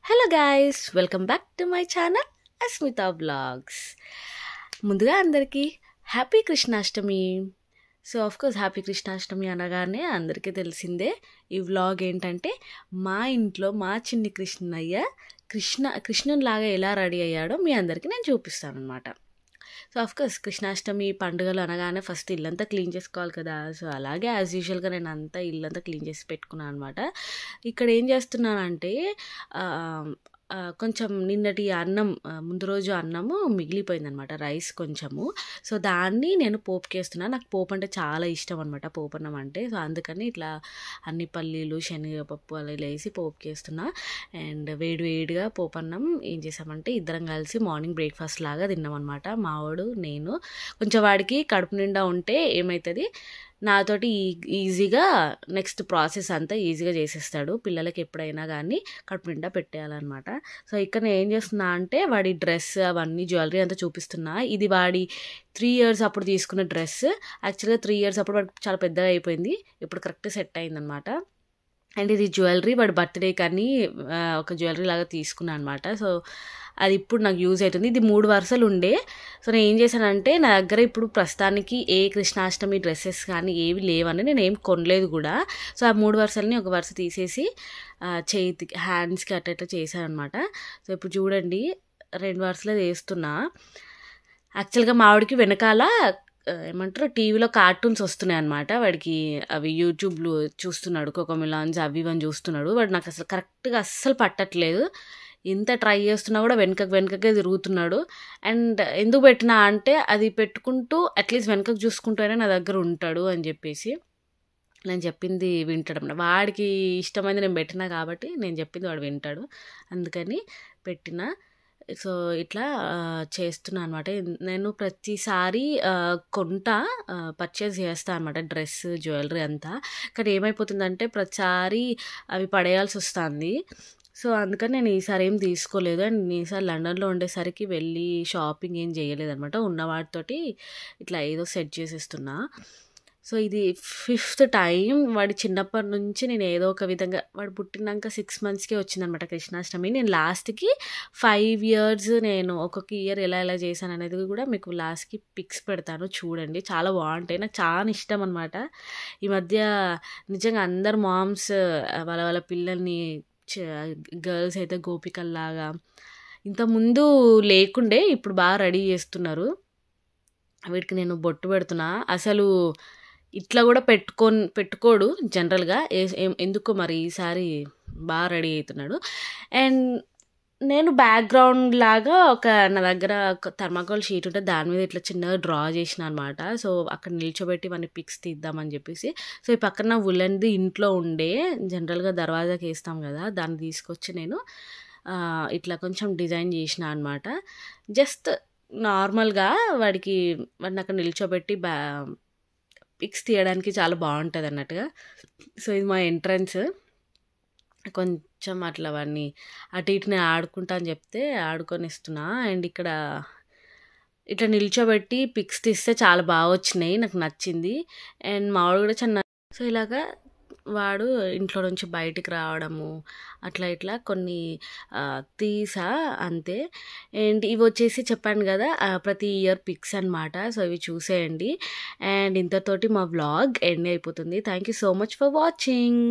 Hello guys, welcome back to my channel Asmita vlogs. ముందుగా అందరికీ happy Krishnashtami. So of course happy Krishnashtami అనగానే అందరికీ తెలిసిందే. ఈ వ్లాగ్ ఏంటంటే మా ఇంట్లో మా చిన్ని కృష్ణయ్య కృష్ణునిలాగా ఎలా రెడీ అయ్యాడో మీ అందరికీ నేను చూపిస్తాను అనమాట. సో ఆఫ్కోర్స్ కృష్ణాష్టమి పండుగలు అనగానే ఫస్ట్ ఇల్లంతా క్లీన్ చేసుకోవాలి కదా. సో అలాగే యాజ్ యూజువల్గా నేను అంతా ఇల్లంతా క్లీన్ చేసి పెట్టుకున్నాను అనమాట. ఇక్కడ ఏం చేస్తున్నానంటే కొంచెం నిన్నటి అన్నం, ముందు రోజు అన్నము మిగిలిపోయిందనమాట, రైస్ కొంచెము. సో దాన్ని నేను పోపుకేస్తున్నాను. నాకు పోపు అంటే చాలా ఇష్టం అనమాట, పోపు అన్నం అంటే. సో అందుకని ఇట్లా అన్ని పల్లీలు శనగపప్పు అలా వేసి పోపుకేస్తున్నా. అండ్ వేడిగా పోపు అన్నం ఏం చేసామంటే ఇద్దరం కలిసి మార్నింగ్ బ్రేక్ఫాస్ట్ లాగా తిన్నాం అనమాట. మావాడు నేను. కొంచెం వాడికి కడుపు నిండా ఉంటే ఏమవుతుంది, నాతోటి ఈజీగా నెక్స్ట్ ప్రాసెస్ అంతా ఈజీగా చేసేస్తాడు. పిల్లలకి ఎప్పుడైనా కానీ కడుపు నిండా పెట్టేయాలన్నమాట. సో ఇక్కడ నేను ఏం చేస్తున్నా అంటే వాడి డ్రెస్ అవన్నీ జ్యువెలరీ అంతా చూపిస్తున్నా. ఇది వాడి 3 years అప్పుడు తీసుకున్న డ్రెస్. యాక్చువల్గా 3 years అప్పుడు వాడికి చాలా పెద్దగా అయిపోయింది, ఇప్పుడు కరెక్ట్ సెట్ అయిందనమాట. అండ్ ఇది జ్యువెలరీ వాడి బర్త్డే కానీ ఒక జ్యువెలరీ లాగా తీసుకున్నాను అనమాట. సో అది ఇప్పుడు నాకు యూజ్ అవుతుంది. ఇది 3 వరుసలు ఉండే. సో నేను ఏం చేశానంటే నా దగ్గర ఇప్పుడు ప్రస్తుతానికి ఏ కృష్ణాష్టమి డ్రెస్సెస్ కానీ ఏవి లేవని నేను ఏం కొనలేదు కూడా. సో ఆ 3 వరుసలని ఒక వరుస తీసేసి చేతికి హ్యాండ్స్కి అట్లా చేశాను అనమాట. సో ఇప్పుడు చూడండి 2 వరుసలు వేస్తున్నా. యాక్చువల్గా మావిడికి వెనకాల ఏమంటారు టీవీలో కార్టూన్స్ వస్తున్నాయి అనమాట. వాడికి అవి యూట్యూబ్లో చూస్తున్నాడు, కోకోమిలాన్స్ అవి ఇవన్నీ చూస్తున్నాడు. వాడు నాకు అసలు కరెక్ట్గా అస్సలు పట్టట్లేదు. ఎంత ట్రై చేస్తున్నా కూడా వెనకకే తిరుగుతున్నాడు. అండ్ ఎందుకు పెట్టినా అంటే అది పెట్టుకుంటూ అట్లీస్ట్ వెనకకు చూసుకుంటూనే నా దగ్గర ఉంటాడు అని చెప్పేసి నేను చెప్పింది వింటాడు. వాడికి ఇష్టమైంది నేను పెట్టినా కాబట్టి నేను చెప్పింది వాడు వింటాడు, అందుకని పెట్టిన. సో ఇట్లా చేస్తున్నా అనమాట. నేను ప్రతిసారి పర్చేస్ చేస్తాను అనమాట, డ్రెస్ జ్యువెలరీ అంతా. కానీ ఏమైపోతుందంటే ప్రతిసారి అవి పడేయాల్సి వస్తుంది. సో అందుకని నేను ఈసారి ఏం తీసుకోలేదు. అండ్ ఈసారి లండన్లో ఉండేసరికి వెళ్ళి షాపింగ్ ఏం చేయలేదన్నమాట. ఉన్న వాటితోటి ఇట్లా ఏదో సెట్ చేసేస్తున్నా. సో ఇది 5th టైం. వాడి చిన్నప్పటి నుంచి నేను ఏదో ఒక విధంగా, వాడు పుట్టినాక 6 monthsకే వచ్చిందనమాట కృష్ణాష్టమి. నేను లాస్ట్కి 5 years నేను ఒక్కొక్క ఇయర్ ఎలా చేశాను అనేది కూడా మీకు లాస్ట్కి పిక్స్ పెడతాను, చూడండి. చాలా బాగుంటాయి, నాకు చాలా ఇష్టం అనమాట. ఈ మధ్య నిజంగా అందరు మామ్స్ వాళ్ళ పిల్లల్ని, గర్ల్స్ అయితే గోపికల్లాగా ఇంతకుముందు లేకుండే ఇప్పుడు బాగా రెడీ చేస్తున్నారు. వీటికి నేను బొట్టు పెడుతున్నా. అసలు ఇట్లా కూడా పెట్టుకోడు జనరల్గా, ఎందుకో మరి ఈసారి బాగా రెడీ అవుతున్నాడు. అండ్ నేను బ్యాక్గ్రౌండ్ లాగా నా దగ్గర ఒక థర్మాకోల్ షీట్ ఉంటే దాని మీద ఇట్లా చిన్నగా డ్రా చేసిన అనమాట. సో అక్కడ నిల్చోబెట్టి మన పిక్స్ తీద్దామని చెప్పేసి. సో ఈ పక్కన వులెన్ది ఇంట్లో ఉండే, జనరల్గా దర్వాజాకి వేస్తాం కదా, దాన్ని తీసుకొచ్చి నేను ఇట్లా కొంచెం డిజైన్ చేసిన అనమాట. జస్ట్ నార్మల్గా వాడిని అక్కడ నిల్చోబెట్టి పిక్స్ తీయడానికి చాలా బాగుంటుంది అన్నట్టుగా. సో ఇది మా ఎంట్రన్స్. కొంచెం అట్లా వాడిని అటు ఇటుని ఆడుకుంటా అని చెప్తే ఆడుకొని ఇస్తున్నా. అండ్ ఇక్కడ ఇట్లా నిల్చోబెట్టి పిక్స్ తీస్తే చాలా బాగా వచ్చినాయి, నాకు నచ్చింది. అండ్ మావాడు కూడా చిన్న. సో ఇలాగా వాడు ఇంట్లో నుంచి బయటికి రావడము అట్లా కొన్ని తీసా అంతే. అండ్ ఇవి వచ్చేసి చెప్పాను కదా ప్రతి ఇయర్ పిక్స్ అనమాట. సో ఇవి చూసేయండి. అండ్ ఇంతతోటి మా వ్లాగ్ ఎండ్ అయిపోతుంది. Thank you so much for watching.